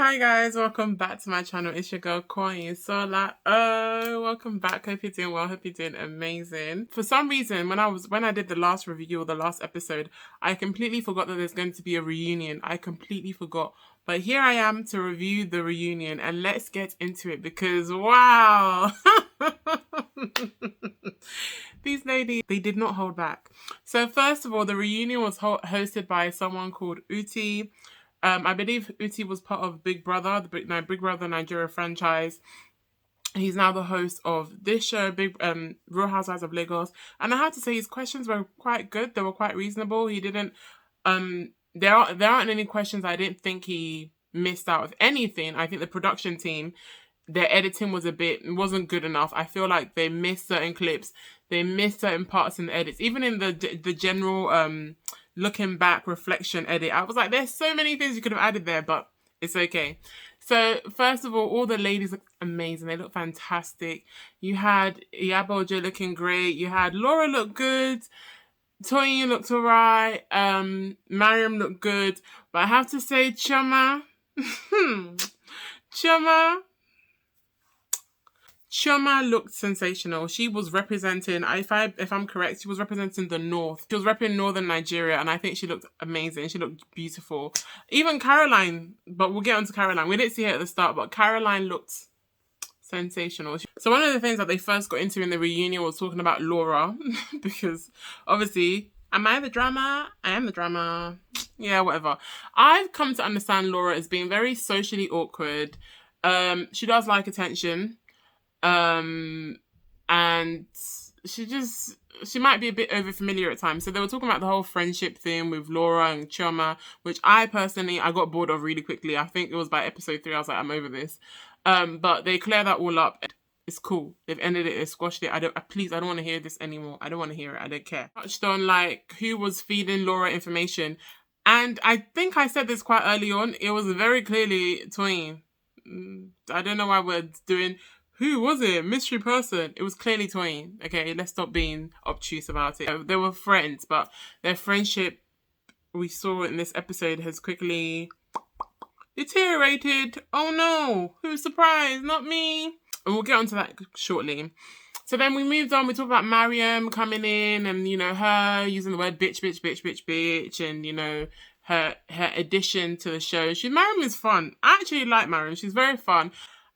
Hi guys, welcome back to my channel. It's your girl Toyin. Welcome back. Hope you're doing well. Hope you're doing amazing. For some reason, when I did the last review or the last episode, I completely forgot that there's going to be a reunion. I completely forgot. But here I am to review the reunion, and let's get into it because wow. These ladies, they did not hold back. So first of all, the reunion was hosted by someone called Uti. I believe Uti was part of Big Brother, the Big Brother Nigeria franchise. He's now the host of this show, Real Housewives of Lagos. And I have to say, his questions were quite good. They were quite reasonable. He didn't. There aren't any questions I didn't think he missed out of anything. I think the production team, their editing wasn't good enough. I feel like they missed certain clips. They missed certain parts in the edits. Even in the general looking back reflection edit, I was like, there's so many things you could have added there, but it's okay. So first of all the ladies look amazing. They look fantastic. You had Iyabojo looking great. You had Laura look good. Toyin looked alright. Mariam looked good. But I have to say, Chioma looked sensational. She was representing, if I'm correct, she was representing the North. She was representing Northern Nigeria, and I think she looked amazing. She looked beautiful. Even Caroline, but we'll get on to Caroline. We didn't see her at the start, but Caroline looked sensational. So one of the things that they first got into in the reunion was talking about Laura, because obviously, am I the drama? I am the drama. Yeah, whatever. I've come to understand Laura as being very socially awkward. She does like attention. And she might be a bit over familiar at times. So they were talking about the whole friendship thing with Laura and Chioma, which I got bored of really quickly. I think it was by episode 3. I was like, I'm over this. But they clear that all up. It's cool. They've ended it. They squashed it. I don't want to hear this anymore. I don't want to hear it. I don't care. Touched on like who was feeding Laura information. And I think I said this quite early on. It was very clearly Toyin. I don't know why we're doing... Who was it? Mystery person. It was clearly Toyin. Okay, let's stop being obtuse about it. They were friends, but their friendship, we saw in this episode, has quickly deteriorated. Oh no, who's surprised? Not me. And we'll get onto that shortly. So then we moved on. We talked about Mariam coming in and, her using the word bitch, and, her addition to the show. Mariam is fun. I actually like Mariam. She's very fun.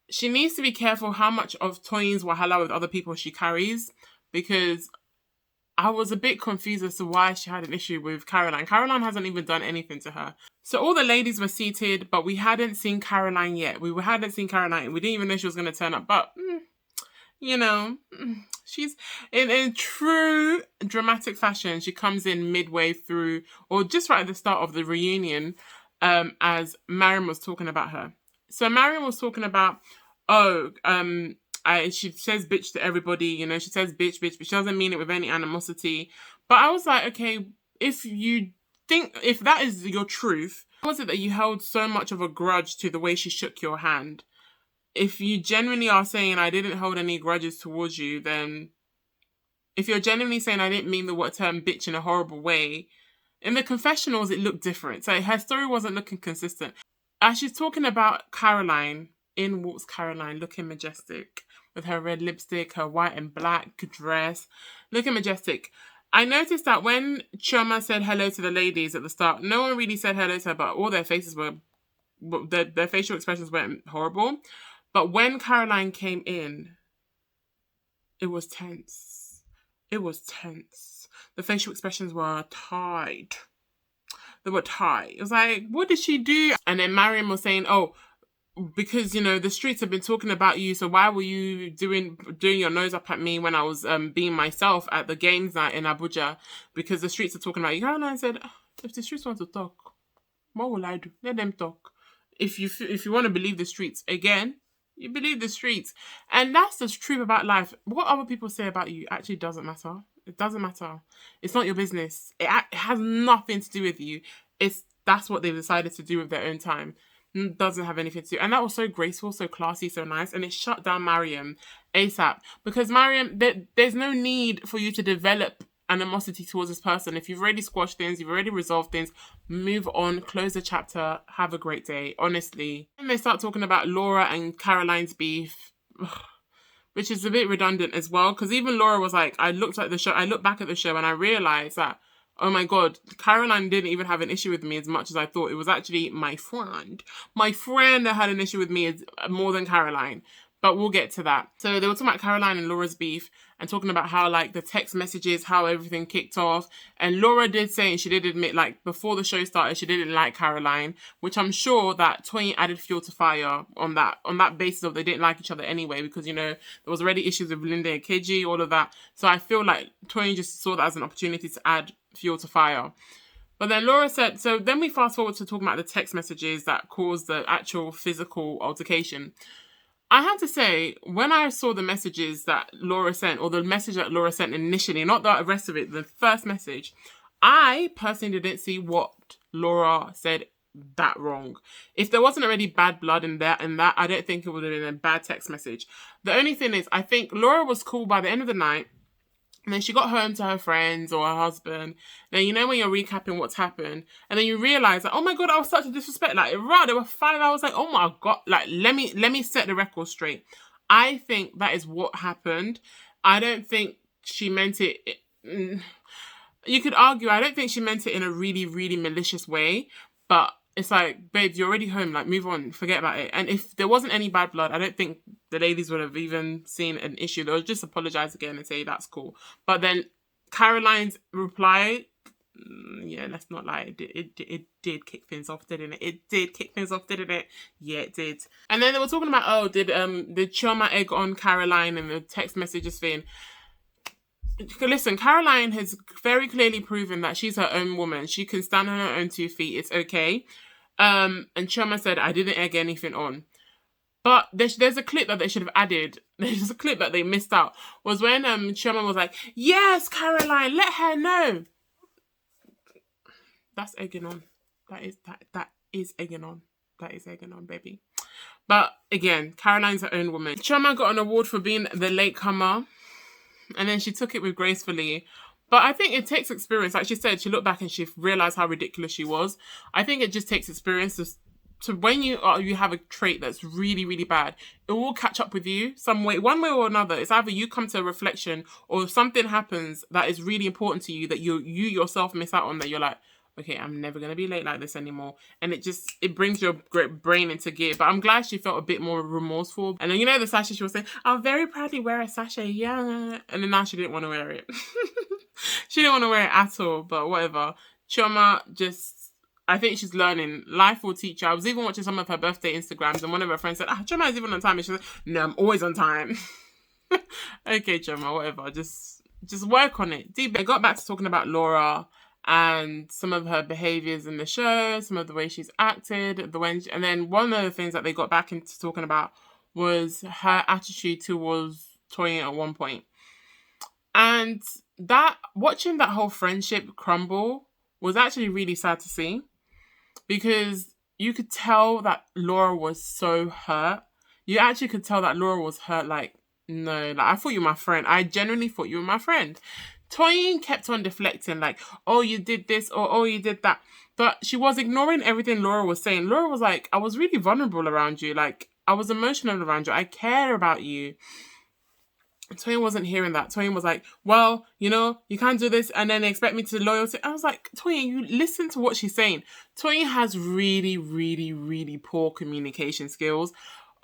She needs to be careful how much of Toyin's wahala with other people she carries, because I was a bit confused as to why she had an issue with Caroline. Caroline hasn't even done anything to her. So all the ladies were seated, but we hadn't seen Caroline yet. We hadn't seen Caroline. We didn't even know she was going to turn up. But, she's in true dramatic fashion. She comes in midway through, or just right at the start of the reunion, as Mariam was talking about her. So Mariam was talking about, she says bitch to everybody, she says bitch, but she doesn't mean it with any animosity. But I was like, okay, if that is your truth, how was it that you held so much of a grudge to the way she shook your hand? If you genuinely are saying I didn't hold any grudges towards you, then if you're genuinely saying I didn't mean the term bitch in a horrible way, in the confessionals it looked different. So her story wasn't looking consistent. As she's talking about Caroline, in walks Caroline, looking majestic, with her red lipstick, her white and black dress, looking majestic. I noticed that when Chioma said hello to the ladies at the start, no one really said hello to her, but all their faces their facial expressions weren't horrible. But when Caroline came in, it was tense. It was tense. The facial expressions were tight. They were tight. It was like, what did she do? And then Mariam was saying, because, the streets have been talking about you, so why were you doing your nose up at me when I was being myself at the games night in Abuja? Because the streets are talking about you. Caroline said, if the streets want to talk, what will I do? Let them talk. If you want to believe the streets, again, you believe the streets. And that's the truth about life. What other people say about you actually doesn't matter. It doesn't matter. It's not your business. It has nothing to do with you. That's what they've decided to do with their own time. It doesn't have anything to do. And that was so graceful, so classy, so nice. And it shut down Mariam ASAP. Because Mariam, there's no need for you to develop animosity towards this person. If you've already squashed things, you've already resolved things, move on, close the chapter, have a great day, honestly. And they start talking about Laura and Caroline's beef, which is a bit redundant as well, because even Laura was like, I looked back at the show and I realised that, oh my God, Caroline didn't even have an issue with me as much as I thought. It was actually my friend. My friend that had an issue with me more than Caroline. But we'll get to that. So they were talking about Caroline and Laura's beef and talking about how, like, the text messages, how everything kicked off. And Laura did say, and she did admit, like, before the show started, she didn't like Caroline, which I'm sure that Toyin added fuel to fire on that basis of they didn't like each other anyway, because, you know, there was already issues with Linda and Keji, all of that. So I feel like Toyin just saw that as an opportunity to add fuel to fire. But then Laura said, so then we fast forward to talking about the text messages that caused the actual physical altercation. I have to say, when I saw the messages that Laura sent, or the message that Laura sent initially, not the rest of it, the first message, I personally didn't see what Laura said that wrong. If there wasn't already bad blood in that, I don't think it would have been a bad text message. The only thing is, I think Laura was cool by the end of the night. And then she got home to her friends or her husband. Then, you know, when you're recapping what's happened, and then you realise that, oh my God, I was such a disrespect. Like, right, there were 5 hours, like, oh my God, like, let me set the record straight. I think that is what happened. I don't think she meant it. You could argue, I don't think she meant it in a really, really malicious way, but it's like, babe, you're already home, like, move on, forget about it. And if there wasn't any bad blood, I don't think the ladies would have even seen an issue. They'll just apologise again and say, that's cool. But then Caroline's reply, yeah, let's not lie, it did kick things off, didn't it? It did kick things off, didn't it? Yeah, it did. And then they were talking about, did Chioma egg on Caroline and the text messages thing. Listen, Caroline has very clearly proven that she's her own woman. She can stand on her own 2 feet. It's okay. And Chioma said, I didn't egg anything on. But there's a clip that they should have added. There's a clip that they missed out. Was when Chioma was like, yes, Caroline, let her know. That's egging on. That is egging on. That is egging on, baby. But again, Caroline's her own woman. Chioma got an award for being the latecomer. And then she took it with gracefully. But I think it takes experience. Like she said, she looked back and she realised how ridiculous she was. I think it just takes experience to when you have a trait that's really, really bad, it will catch up with you some way, one way or another. It's either you come to a reflection or something happens that is really important to you that you yourself miss out on, that you're like, okay, I'm never going to be late like this anymore. And it brings your great brain into gear. But I'm glad she felt a bit more remorseful. And then, you know, the sasha, she was saying, I'll very proudly wear a sasha, yeah. And then now she didn't want to wear it. She didn't want to wear it at all, but whatever. Chioma I think she's learning. Life will teach her. I was even watching some of her birthday Instagrams and one of her friends said, Chioma is even on time. And she said, no, I'm always on time. Okay, Chioma, whatever. Just work on it. I got back to talking about Laura and some of her behaviours in the show, some of the way she's acted, and then one of the things that they got back into talking about was her attitude towards Toyin at one point. And watching that whole friendship crumble was actually really sad to see, because you could tell that Laura was so hurt. You actually could tell that Laura was hurt, like, no, like, I thought you were my friend. I genuinely thought you were my friend. Toyin kept on deflecting, like, oh, you did this, or oh, you did that. But she was ignoring everything Laura was saying. Laura was like, I was really vulnerable around you. Like, I was emotional around you. I care about you. Toyin wasn't hearing that. Toyin was like, well, you know, you can't do this and then they expect me to loyalty. I was like, Toyin, you listen to what she's saying. Toyin has really, really, really poor communication skills.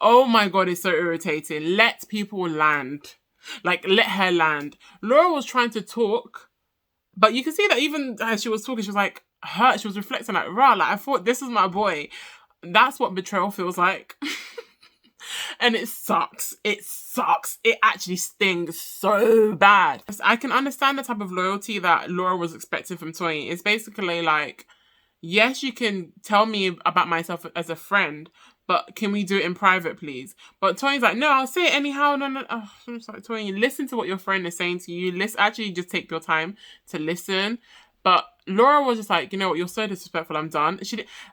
Oh my God, it's so irritating. Let people land. Like, let her land. Laura was trying to talk, but you can see that even as she was talking, she was like hurt. She was reflecting like, rah, like, I thought this was my boy. That's what betrayal feels like. And it sucks. It sucks. It actually stings so bad. I can understand the type of loyalty that Laura was expecting from Toyin. It's basically like, yes, you can tell me about myself as a friend, but can we do it in private, please? But Toyin's like, no, I'll say it anyhow. No. Oh, I'm sorry, Toyin, listen to what your friend is saying to you. Actually just take your time to listen. But Laura was just like, you know what, you're so disrespectful, I'm done.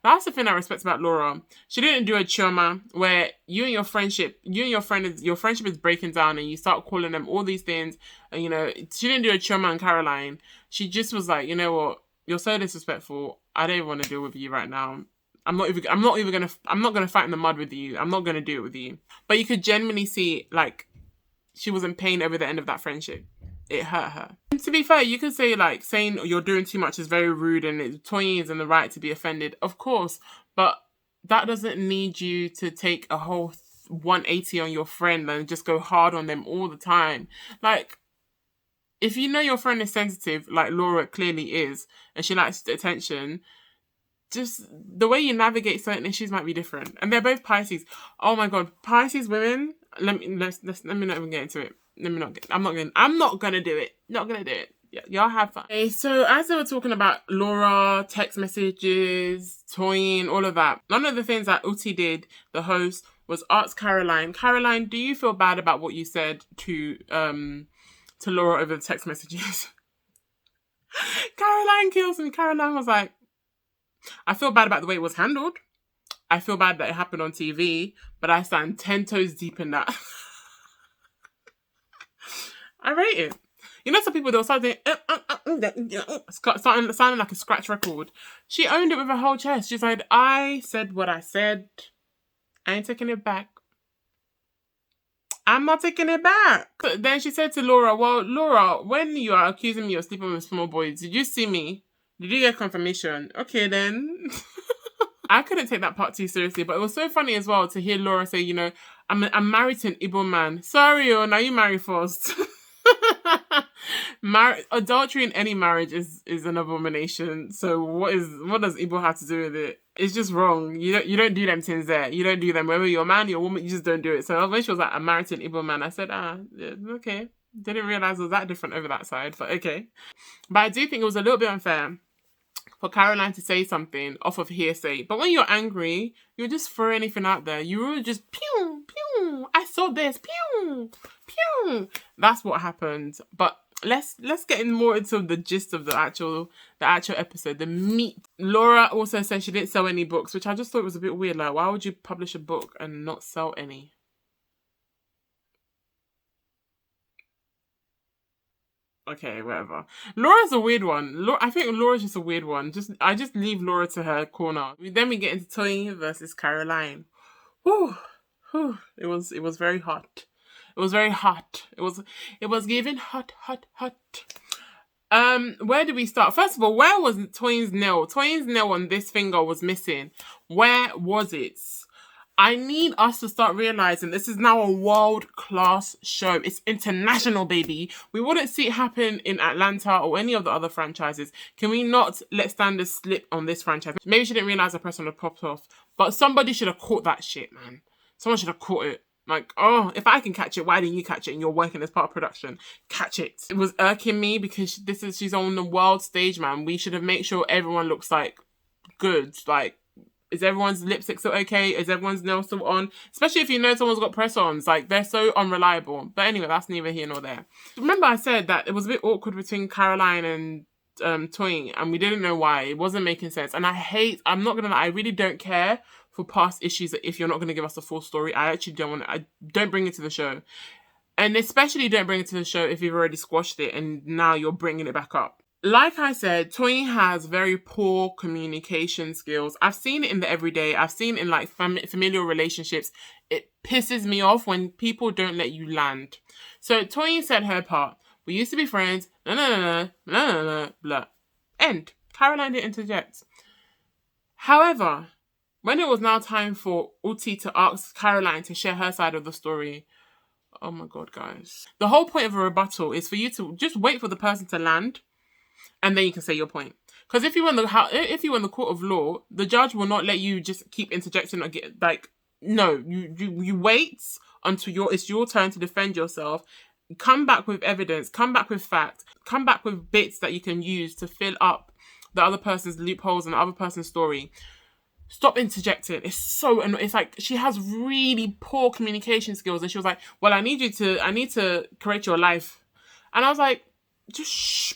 That's the thing I respect about Laura. She didn't do a chioma where your friendship is breaking down and you start calling them all these things. And, you know, she didn't do a chioma on Caroline. She just was like, you know what, you're so disrespectful. I don't even want to deal with you right now. I'm not gonna fight in the mud with you. I'm not gonna do it with you. But you could genuinely see, like, she was in pain over the end of that friendship. It hurt her. And to be fair, you could say, like, saying you're doing too much is very rude and Toyin is in the right to be offended, of course, but that doesn't need you to take a whole 180 on your friend and just go hard on them all the time. Like, if you know your friend is sensitive, like Laura clearly is, and she likes attention, just the way you navigate certain issues might be different. And they're both Pisces. Oh my God, Pisces women. Let me not even get into it. I'm not gonna do it. Not gonna do it. Yeah, y'all have fun. Okay, so as they were talking about Laura, text messages, Toyin, all of that, one of the things that Uti did, the host, was ask Caroline, do you feel bad about what you said to Laura over the text messages? Caroline kills me. Caroline was like, I feel bad about the way it was handled. I feel bad that it happened on TV, but I stand 10 toes deep in that. I rate it. You know, some people, they'll start doing, sounding like a scratch record. She owned it with her whole chest. She's like, I said what I said. I ain't taking it back. I'm not taking it back. Then she said to Laura, well, Laura, when you are accusing me of sleeping with small boys, did you see me? Did you get confirmation? Okay, then. I couldn't take that part too seriously, but it was so funny as well to hear Laura say, you know, I'm married to an Igbo man. Sorry, now you marry first. Adultery in any marriage is an abomination. So what does Igbo have to do with it? It's just wrong. You don't do them things there. You don't do them. Whether you're a man, you're a woman, you just don't do it. So when she was like, I'm married to an Igbo man, I said, yeah, okay. Didn't realise it was that different over that side, but okay. But I do think it was a little bit unfair for Caroline to say something off of hearsay. But when you're angry, you'll just throw anything out there. You will just pew, pew, I saw this, pew, pew. That's what happened. But let's get more into the gist of the actual episode, the meat. Laura also said she didn't sell any books, which I just thought was a bit weird. Like, why would you publish a book and not sell any? Okay, whatever. Laura's a weird one. I think Laura's just a weird one. I just leave Laura to her corner. Then we get into Toyin versus Caroline. Whew. It was very hot. It was very hot. It was giving hot. Where do we start? First of all, where was Toyin's nail? Toyin's nail on this finger was missing. Where was it? I need us to start realizing this is now a world-class show. It's international, baby. We wouldn't see it happen in Atlanta or any of the other franchises. Can we not let standards slip on this franchise? Maybe she didn't realize the person had popped off, but somebody should have caught that shit, man. Someone should have caught it. Like, oh, if I can catch it, why didn't you catch it? And you're working as part of production. Catch it. It was irking me because she's on the world stage, man. We should have made sure everyone looks like good, like, is everyone's lipstick still okay? Is everyone's nails still on? Especially if you know someone's got press-ons. Like, they're so unreliable. But anyway, that's neither here nor there. Remember I said that it was a bit awkward between Caroline and Toyin, and we didn't know why. It wasn't making sense. And I'm not gonna lie, I really don't care for past issues if you're not going to give us a full story. I actually don't bring it to the show. And especially don't bring it to the show if you've already squashed it and now you're bringing it back up. Like I said, Toyin has very poor communication skills. I've seen it in the everyday. I've seen it in like familial relationships. It pisses me off when people don't let you land. So Toyin said her part. We used to be friends. Blah. End. Caroline didn't interject. However, when it was now time for Uti to ask Caroline to share her side of the story, oh my God, guys. The whole point of a rebuttal is for you to just wait for the person to land and then you can say your point. Because if you were in the court of law, the judge will not let you just keep interjecting or get like, no, you wait until it's your turn to defend yourself. Come back with evidence, come back with facts, come back with bits that you can use to fill up the other person's loopholes and the other person's story. Stop interjecting. It's so annoying. It's like she has really poor communication skills and she was like, well, I need to create your life. And I was like, just shh.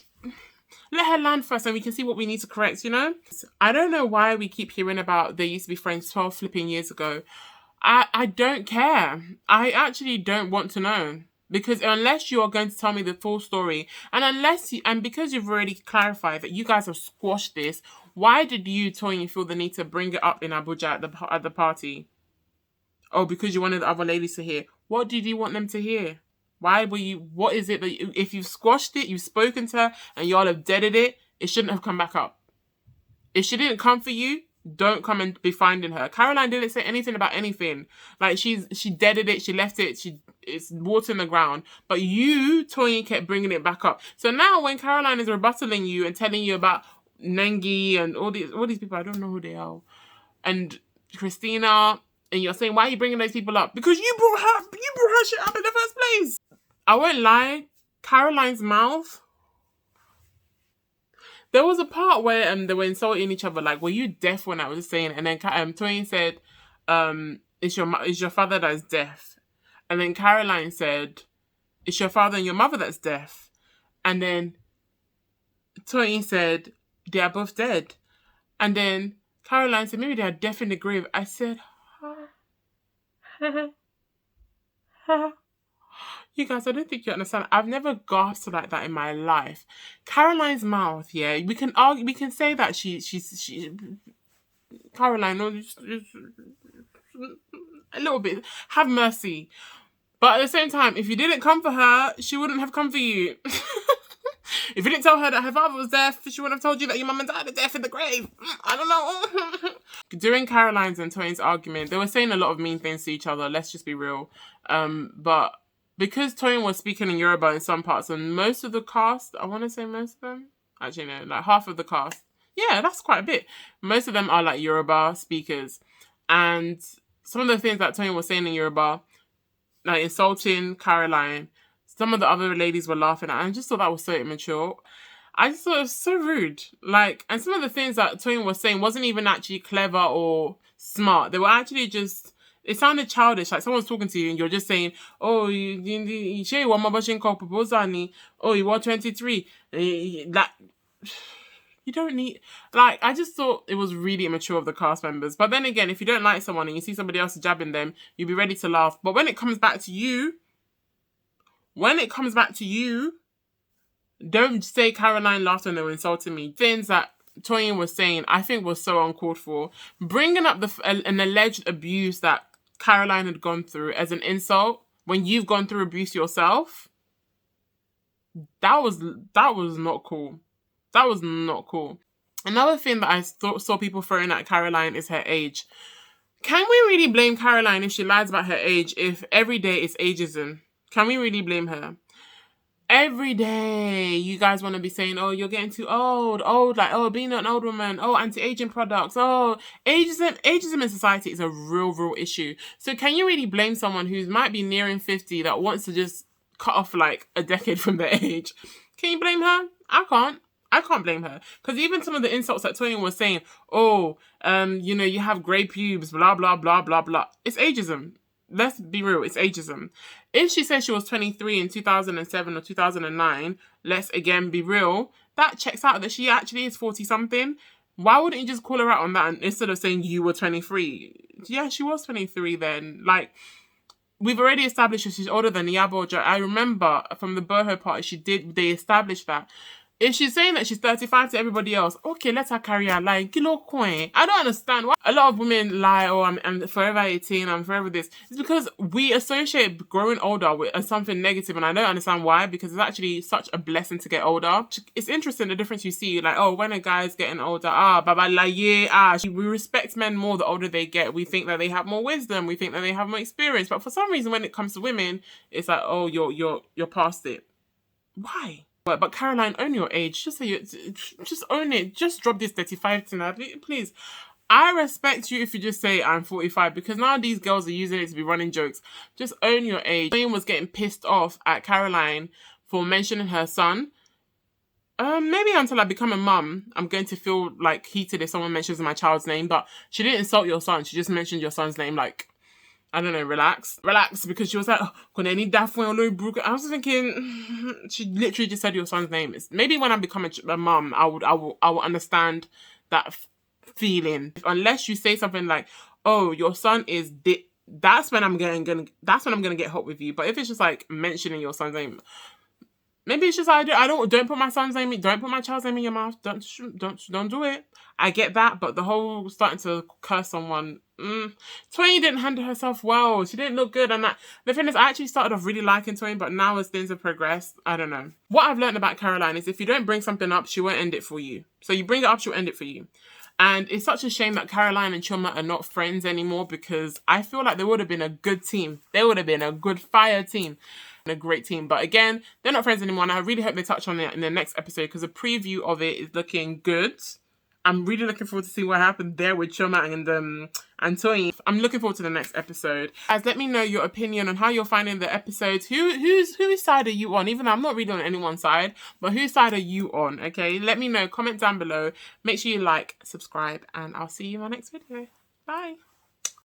Let her land first and we can see what we need to correct, you know? I don't know why we keep hearing about they used to be friends 12 flipping years ago. I don't care. I actually don't want to know. Because unless you are going to tell me the full story, and because you've already clarified that you guys have squashed this, why did you, Toyin, feel the need to bring it up in Abuja at the party? Oh, because you wanted the other ladies to hear. What did you want them to hear? What is it that if you've squashed it, you've spoken to her, and y'all have deaded it, it shouldn't have come back up. If she didn't come for you, don't come and be finding her. Caroline didn't say anything about anything. Like, she deaded it, she left it, it's water in the ground. But you, Toyin, kept bringing it back up. So now when Caroline is rebuttaling you and telling you about Nengi and all these people, I don't know who they are, and Christina, and you're saying, why are you bringing those people up? Because you brought her shit up in the first place. I won't lie, Caroline's mouth. There was a part where they were insulting each other, like, were you deaf when I was saying? And then Toyin said, it's your father that's deaf. And then Caroline said, it's your father and your mother that's deaf. And then Toyin said, they are both dead. And then Caroline said, maybe they are deaf in the grave. I said, you guys, I don't think you understand. I've never gasped like that in my life. Caroline's mouth, yeah. We can argue. We can say that she Caroline, no, just a little bit. Have mercy. But at the same time, if you didn't come for her, she wouldn't have come for you. If you didn't tell her that her father was deaf, she wouldn't have told you that your mum and dad are deaf in the grave. I don't know. During Caroline's and Toyin's argument, they were saying a lot of mean things to each other. Let's just be real. But because Toyin was speaking in Yoruba in some parts, and most of the cast, I want to say most of them, actually no, like half of the cast, yeah, that's quite a bit. Most of them are like Yoruba speakers. And some of the things that Toyin was saying in Yoruba, like insulting Caroline, some of the other ladies were laughing at, and I just thought that was so immature. I just thought it was so rude. Like, and some of the things that Toyin was saying wasn't even actually clever or smart. They were actually just, it sounded childish. Like someone's talking to you and you're just saying, oh, you say you want my bashing call proposal, oh, you want 23. Like, you don't need, like, I just thought it was really immature of the cast members. But then again, if you don't like someone and you see somebody else jabbing them, you'll be ready to laugh. But when it comes back to you, don't say Caroline laughed when they were insulting me. Things that Toyin was saying, I think was so uncalled for. Bringing up an alleged abuse that Caroline had gone through as an insult when you've gone through abuse yourself, that was not cool. That was not cool. Another thing that I saw people throwing at Caroline is her age. Can we really blame Caroline if she lies about her age if every day is ageism? Can we really blame her? Every day you guys want to be saying, oh, you're getting too old, like, oh, being an old woman, oh, anti-aging products, oh, ageism in society is a real issue. So can you really blame someone who might be nearing 50 that wants to just cut off like a decade from their age? Can you blame her? I can't blame her. Because even some of the insults that Toyin was saying, oh, you have grey pubes, blah, blah, blah, blah, blah. It's ageism. Let's be real, it's ageism. If she says she was 23 in 2007 or 2009, let's again be real, that checks out that she actually is 40-something. Why wouldn't you just call her out on that instead of saying you were 23? Yeah, she was 23 then. Like, we've already established that she's older than Iyabo. I remember from the Boho party, they established that. If she's saying that she's 35 to everybody else, okay, let her carry her lie. Kilo coin. I don't understand why a lot of women lie, oh, I'm forever 18, I'm forever this. It's because we associate growing older with something negative, and I don't understand why, because it's actually such a blessing to get older. It's interesting the difference you see, like, oh, when a guy's getting older, baba la yeah, we respect men more the older they get. We think that they have more wisdom, we think that they have more experience, but for some reason when it comes to women, it's like, oh, you're past it. Why? But Caroline, own your age. Just own it. Just drop this 35 thing out, please. I respect you if you just say I'm 45, because now these girls are using it to be running jokes. Just own your age. Toyin was getting pissed off at Caroline for mentioning her son. Maybe until I become a mum, I'm going to feel like heated if someone mentions my child's name. But she didn't insult your son. She just mentioned your son's name. Like, I don't know, relax, because she was like, oh, gonna need that for your brook. I was thinking, she literally just said your son's name. Maybe when I become a mum, I will understand that feeling. Unless you say something like, oh, your son is that's when I'm gonna get hot with you. But if it's just like mentioning your son's name, maybe it's just don't put my son's name, don't put my child's name in your mouth. Don't do it. I get that, but the whole starting to curse someone. Toyin didn't handle herself well. She didn't look good, and that the thing is, I actually started off really liking Toyin, but now as things have progressed, I don't know. What I've learned about Carolyna is if you don't bring something up, she won't end it for you. So you bring it up, she'll end it for you. And it's such a shame that Carolyna and Chioma are not friends anymore, because I feel like they would have been a good team. They would have been a good fire team. A great team. But again, they're not friends anymore, and I really hope they touch on it in the next episode, because a preview of it is looking good. I'm really looking forward to see what happened there with Chioma and Toyin. I'm looking forward to the next episode. Guys, let me know your opinion on how you're finding the episodes. Whose side are you on? Even though I'm not really on anyone's side, but whose side are you on? Okay, let me know. Comment down below. Make sure you like, subscribe, and I'll see you in my next video. Bye.